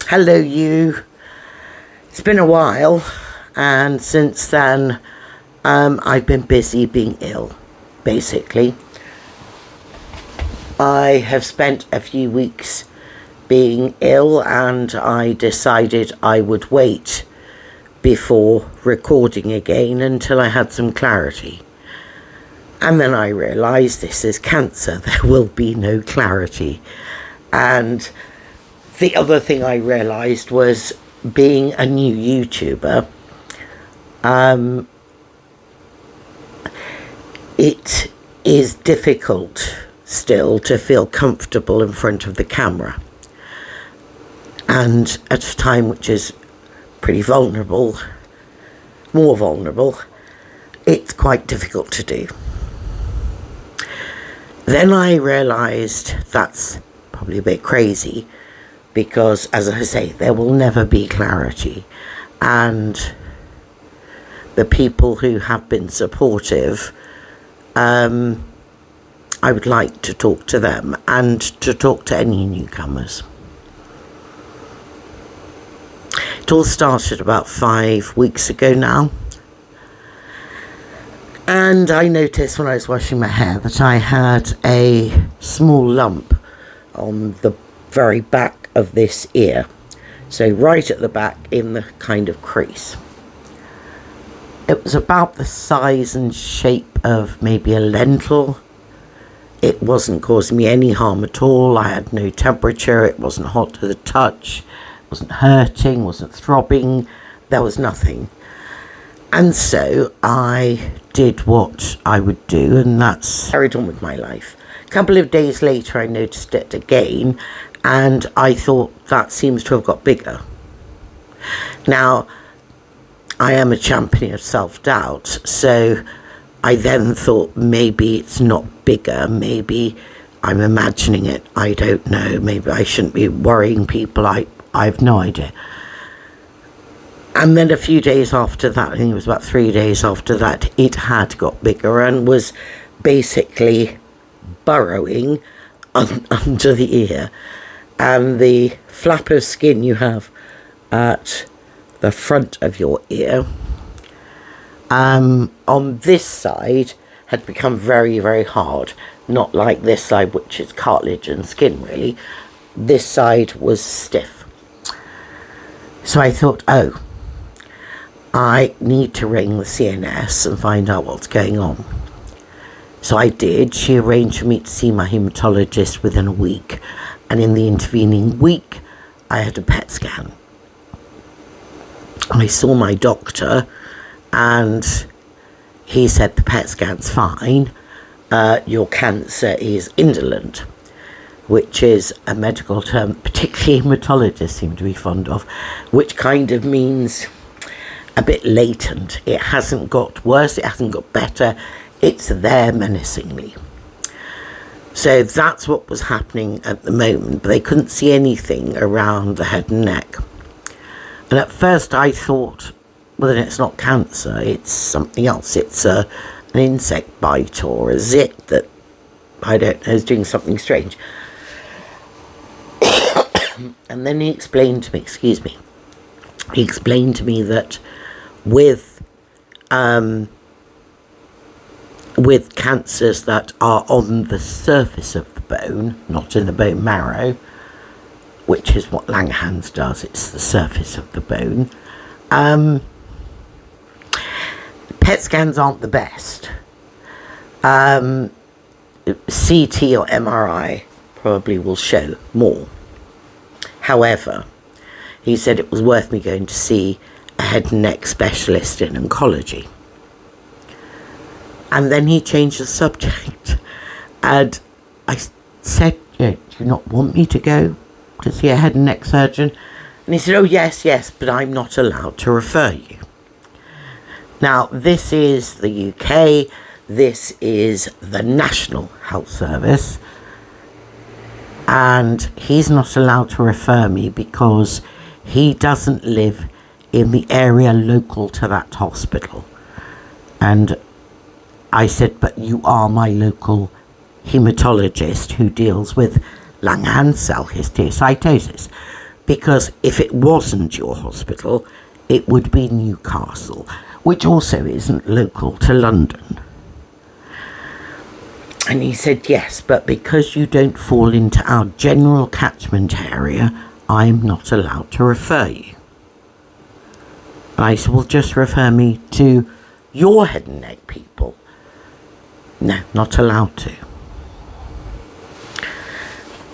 Hello, you. It's been a while, and since then, I've been busy being ill, basically. I have spent a few weeks being ill, and I decided I would wait before recording again until I had some clarity. And then I realised this is cancer. There will be no clarity. And the other thing I realised was, being a new YouTuber, it is difficult still to feel comfortable in front of the camera. And at a time which is pretty vulnerable, more vulnerable, it's quite difficult to do. Then I realised that's probably a bit crazy, because, as I say, there will never be clarity. And the people who have been supportive, I would like to talk to them and to talk to any newcomers. It all started about 5 weeks ago now. And I noticed when I was washing my hair that I had a small lump on the very back of this ear. So right at the back in the kind of crease. It was about the size and shape of maybe a lentil. It wasn't causing me any harm at all. I had no temperature. It wasn't hot to the touch. It wasn't hurting, wasn't throbbing. There was nothing. And so I did what I would do, and that's carried on with my life. A couple of days later, I noticed it again, and I thought that seems to have got bigger. Now, I am a champion of self-doubt, so I then thought maybe it's not bigger, maybe I'm imagining it, I don't know, maybe I shouldn't be worrying people, I've no idea. And then a few days after that, I think it was about 3 days after that, it had got bigger and was basically burrowing under the ear. And the flap of skin you have at the front of your ear, on this side, had become very, very hard. Not like this side, which is cartilage and skin, really. This side was stiff. So I thought, oh, I need to ring the CNS and find out what's going on. So I did. She arranged for me to see my haematologist within a week. And in the intervening week, I had a PET scan. I saw my doctor, and he said the PET scan's fine. Your cancer is indolent, which is a medical term particularly haematologists seem to be fond of, which kind of means a bit latent. It hasn't got worse, it hasn't got better, it's there menacingly. So that's what was happening at the moment, but they couldn't see anything around the head and neck. And at first I thought, well, then it's not cancer, it's something else. It's an insect bite or a zit that, I don't know, is doing something strange. And then he explained to me, he explained to me that with cancers that are on the surface of the bone, not in the bone marrow, which is what Langerhans does, it's the surface of the bone, PET scans aren't the best. CT or MRI probably will show more. However, he said it was worth me going to see a head and neck specialist in oncology. And then he changed the subject, and I said, do you not want me to go to see a head and neck surgeon? And he said, oh yes, but I'm not allowed to refer you. Now, this is the UK, this is the National Health Service, and he's not allowed to refer me because he doesn't live in the area local to that hospital. And I said, but you are my local haematologist who deals with Langerhans cell histiocytosis. because if it wasn't your hospital, it would be Newcastle, which also isn't local to London. And he said, yes, but because you don't fall into our general catchment area, I'm not allowed to refer you. And I said, well, just refer me to your head and neck people. No, not allowed to.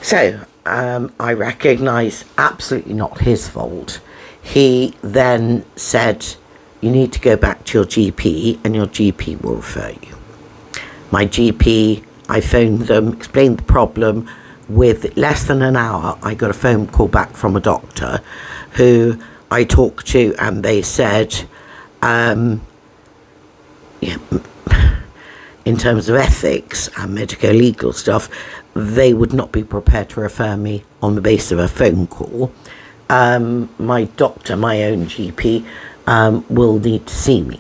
So, I recognise absolutely not his fault. He then said, you need to go back to your GP and your GP will refer you. My GP, I phoned them, explained the problem. With less than an hour, I got a phone call back from a doctor who I talked to, and they said, in terms of ethics and medical legal stuff, they would not be prepared to refer me on the basis of a phone call. My doctor, my own GP, will need to see me.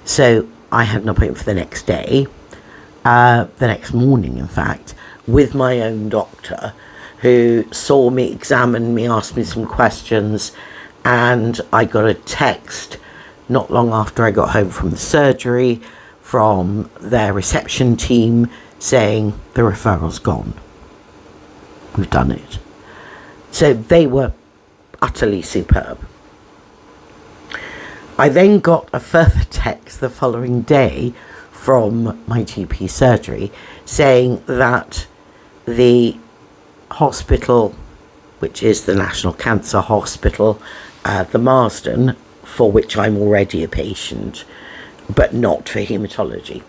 So I had an appointment for the next day, the next morning, in fact, with my own doctor, who saw me, examined me, asked me some questions, and I got a text not long after I got home from the surgery from their reception team saying the referral's gone. We've done it. So they were utterly superb. I then got a further text the following day from my GP surgery saying that the hospital, which is the National Cancer Hospital, the Marsden, for which I'm already a patient, but not for haematology,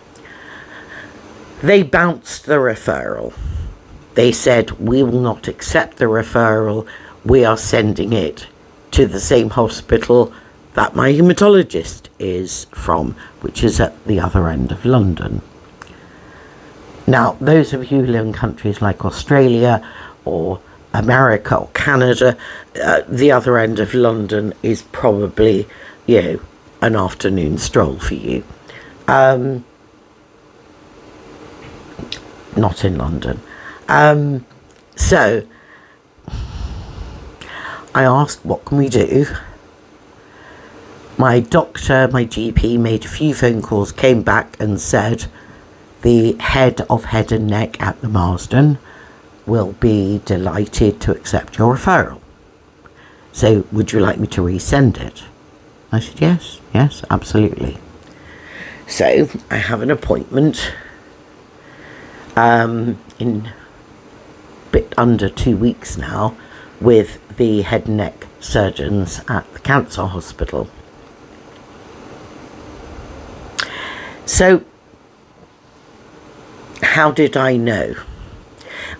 they bounced the referral. They said, we will not accept the referral. We are sending it to the same hospital that my haematologist is from, which is at the other end of London. Now, those of you who live in countries like Australia or America or Canada, the other end of London is probably, an afternoon stroll for you. Not in London. So I asked, what can we do? My doctor, my GP, made a few phone calls, came back and said, the head of head and neck at the Marsden will be delighted to accept your referral. So would you like me to resend it? I said, yes, absolutely. So I have an appointment in a bit under 2 weeks now with the head and neck surgeons at the cancer hospital. So how did I know?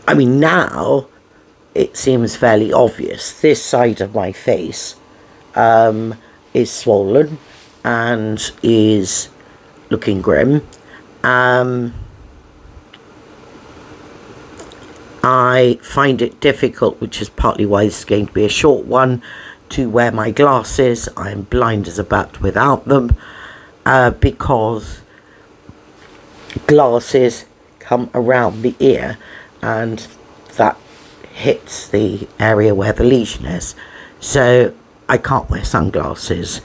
I mean, now it seems fairly obvious. This side of my face is swollen and is looking grim. I find it difficult, which is partly why this is going to be a short one, to wear my glasses. I'm blind as a bat without them, because glasses come around the ear and that hits the area where the lesion is. So I can't wear sunglasses,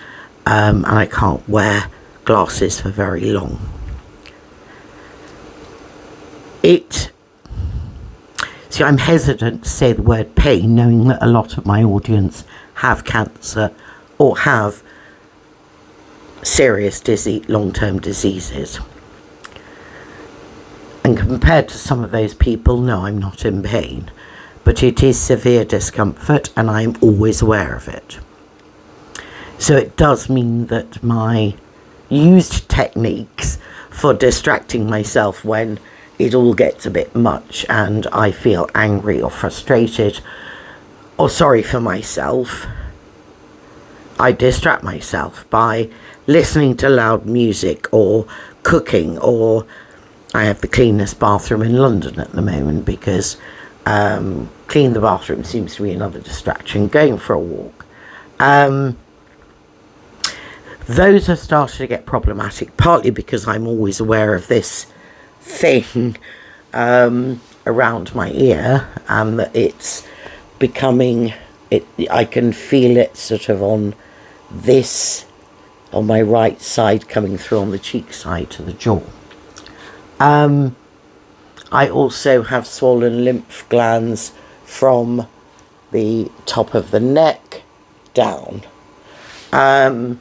and I can't wear glasses for very long. See, I'm hesitant to say the word pain, knowing that a lot of my audience have cancer or have serious long-term diseases. And compared to some of those people, no, I'm not in pain. But it is severe discomfort, and I'm always aware of it. So it does mean that my used techniques for distracting myself when it all gets a bit much and I feel angry or frustrated or sorry for myself, I distract myself by listening to loud music or cooking, or I have the cleanest bathroom in London at the moment because cleaning the bathroom seems to be another distraction. Going for a walk. Those have started to get problematic, partly because I'm always aware of this thing around my ear, and that it's becoming I can feel it sort of on my right side, coming through on the cheek side to the jaw. I also have swollen lymph glands from the top of the neck down. There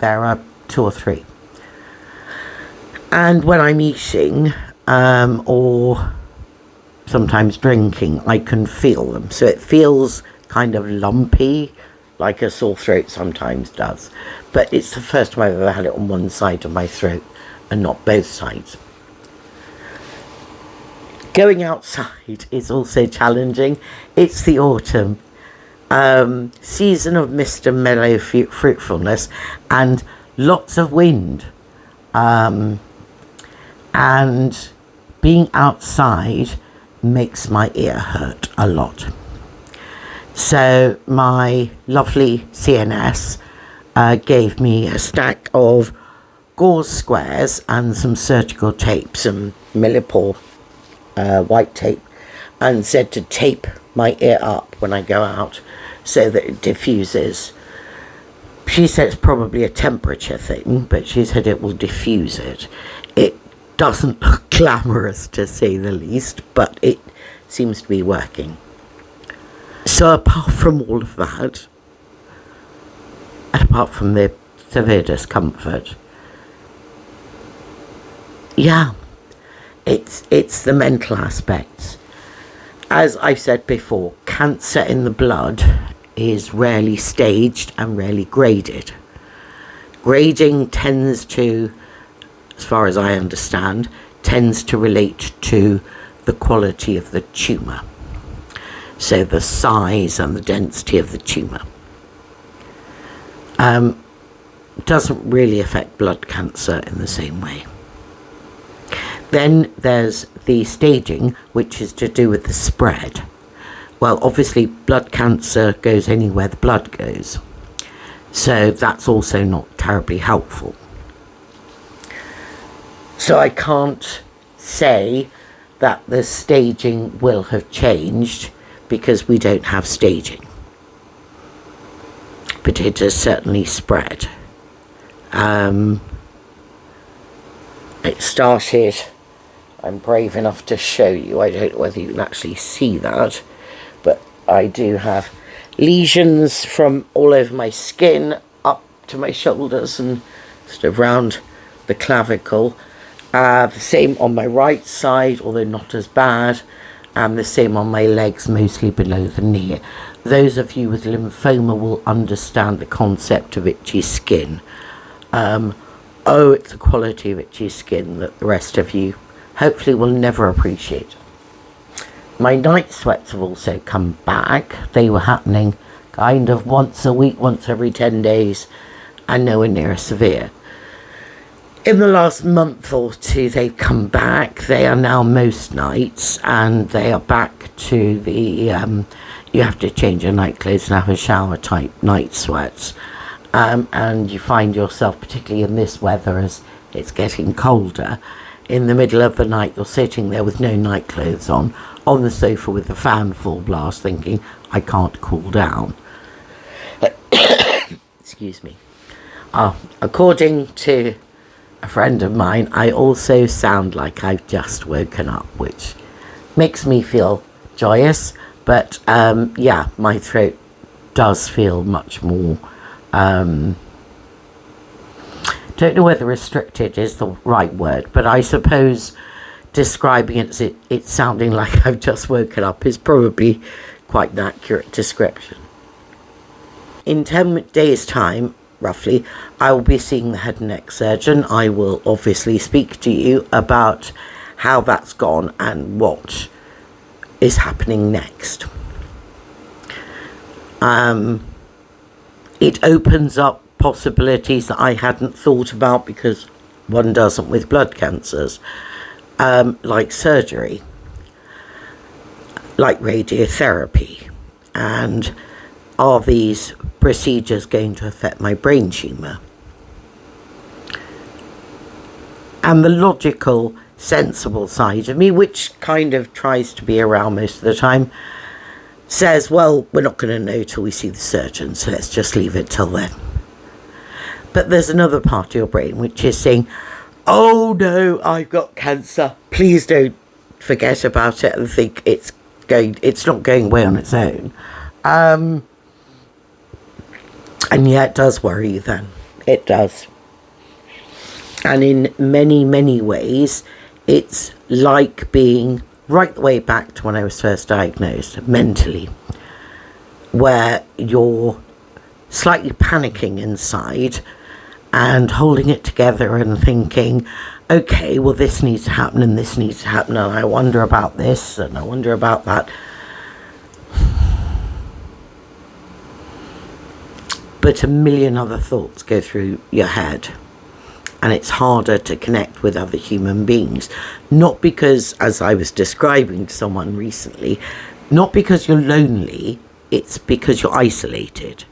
are 2 or 3. And when I'm eating, or sometimes drinking, I can feel them. So it feels kind of lumpy, like a sore throat sometimes does. But it's the first time I've ever had it on one side of my throat and not both sides. Going outside is also challenging. It's the autumn. Season of mist and mellow fruitfulness and lots of wind. And being outside makes my ear hurt a lot. So my lovely CNS gave me a stack of gauze squares and some surgical tape, some Millipore white tape, and said to tape my ear up when I go out so that it diffuses. She said it's probably a temperature thing, but she said it will diffuse it. It doesn't look glamorous, to say the least, but it seems to be working. So apart from all of that, and apart from the severe discomfort, yeah, it's the mental aspects. As I've said before, cancer in the blood is rarely staged and rarely graded. Grading tends to, as far as I understand, tends to relate to the quality of the tumour. So the size and the density of the tumour. Doesn't really affect blood cancer in the same way. Then there's the staging, which is to do with the spread. Well, obviously blood cancer goes anywhere the blood goes. So that's also not terribly helpful. So I can't say that the staging will have changed because we don't have staging. But it has certainly spread. It started, I'm brave enough to show you, I don't know whether you can actually see that, but I do have lesions from all over my skin up to my shoulders and sort of round the clavicle. The same on my right side, although not as bad, and the same on my legs, mostly below the knee. Those of you with lymphoma will understand the concept of itchy skin. It's a quality of itchy skin that the rest of you hopefully will never appreciate. My night sweats have also come back. They were happening kind of once a week, once every 10 days, and nowhere near as severe. In the last month or 2, they've come back. They are now most nights, and they are back to the you have to change your night clothes and have a shower type night sweats. And you find yourself, particularly in this weather as it's getting colder, in the middle of the night you're sitting there with no night clothes on the sofa with the fan full blast, thinking, I can't cool down. Excuse me. According to a friend of mine, I also sound like I've just woken up, which makes me feel joyous. But yeah, my throat does feel much more, don't know whether restricted is the right word, but I suppose describing it as it sounding like I've just woken up is probably quite an accurate description. In 10 days' time, roughly, I will be seeing the head and neck surgeon. I will obviously speak to you about how that's gone and what is happening next. It opens up possibilities that I hadn't thought about, because one doesn't with blood cancers, like surgery, like radiotherapy, and are these procedures going to affect my brain tumour? And the logical, sensible side of me, which kind of tries to be around most of the time, says, well, we're not going to know till we see the surgeon, so let's just leave it till then. But there's another part of your brain which is saying, oh no, I've got cancer. Please don't forget about it and think it's not going away on its own. And yeah, it does worry you then. It does. And in many, many ways, it's like being right the way back to when I was first diagnosed, mentally, where you're slightly panicking inside and holding it together and thinking, okay, well, this needs to happen and this needs to happen, and I wonder about this and I wonder about that. But a million other thoughts go through your head, and it's harder to connect with other human beings. Not because, as I was describing to someone recently, not because you're lonely, it's because you're isolated.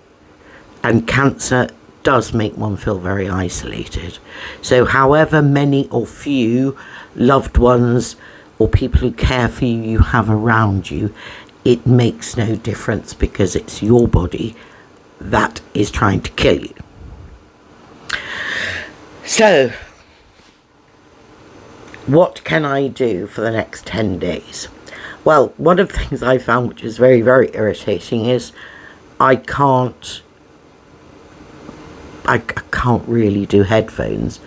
And cancer does make one feel very isolated. So however many or few loved ones or people who care for you you have around you, it makes no difference, because it's your body that is trying to kill you. So, what can I do for the next 10 days? Well, one of the things I found which is very, very irritating is I can't really do headphones.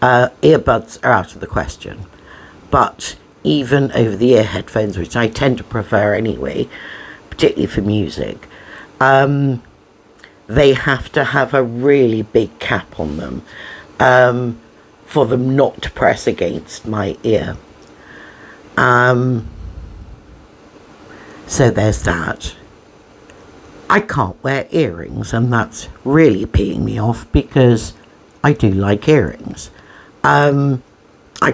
Earbuds are out of the question. But even over-the-ear headphones, which I tend to prefer anyway, particularly for music, they have to have a really big cap on them for them not to press against my ear. So there's that. I can't wear earrings, and that's really peeing me off, because I do like earrings. I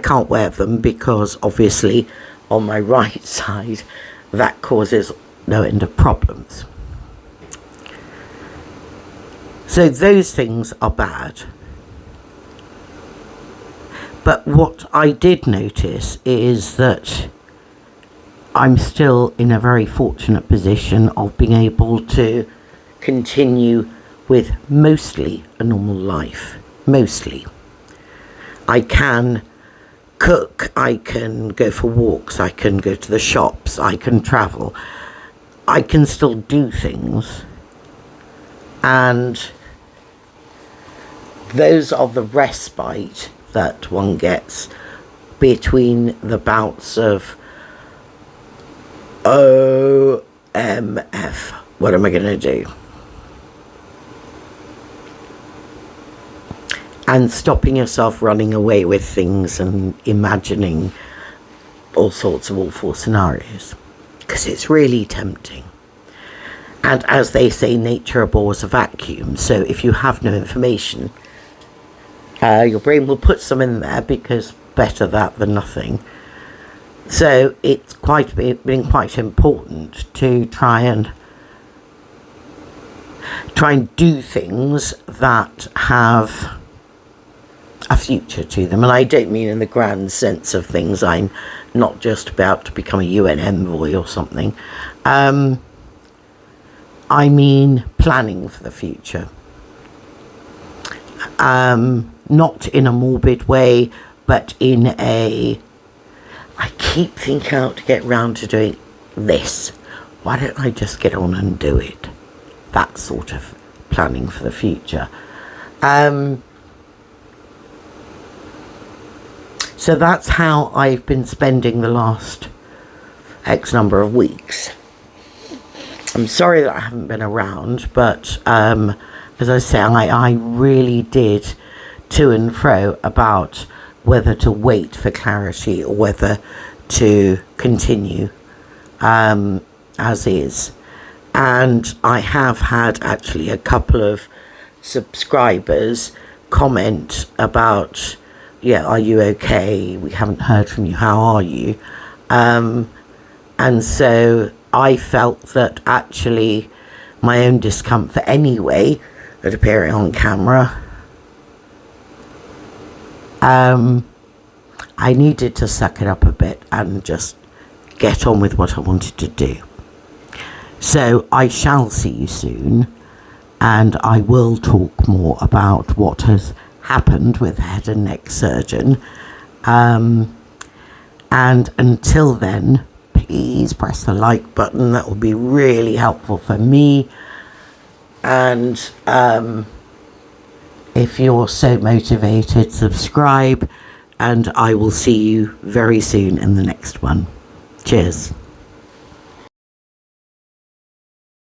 can't wear them because obviously on my right side that causes no end of problems. So those things are bad. But what I did notice is that I'm still in a very fortunate position of being able to continue with mostly a normal life. Mostly. I can cook, I can go for walks, I can go to the shops, I can travel. I can still do things. And those are the respite that one gets between the bouts of OMF. What am I going to do? And stopping yourself running away with things and imagining all sorts of awful scenarios. Because it's really tempting. And as they say, nature abhors a vacuum. So if you have no information, your brain will put some in there, because better that than nothing. So it's been quite important to try and do things that have a future to them. And I don't mean in the grand sense of things. I'm not just about to become a UN envoy or something. I mean planning for the future. Not in a morbid way, but in a, I keep thinking how to get round to doing this. Why don't I just get on and do it? That sort of planning for the future. So that's how I've been spending the last X number of weeks. I'm sorry that I haven't been around, but as I say, I really did to and fro about whether to wait for clarity or whether to continue as is. And I have had actually a couple of subscribers comment about, yeah, are you okay? We haven't heard from you. How are you? And so I felt that actually my own discomfort anyway at appearing on camera, I needed to suck it up a bit and just get on with what I wanted to do. So I shall see you soon, and I will talk more about what has happened with the head and neck surgeon. And until then, please press the like button. That will be really helpful for me. And if you're so motivated, subscribe, and I will see you very soon in the next one. Cheers.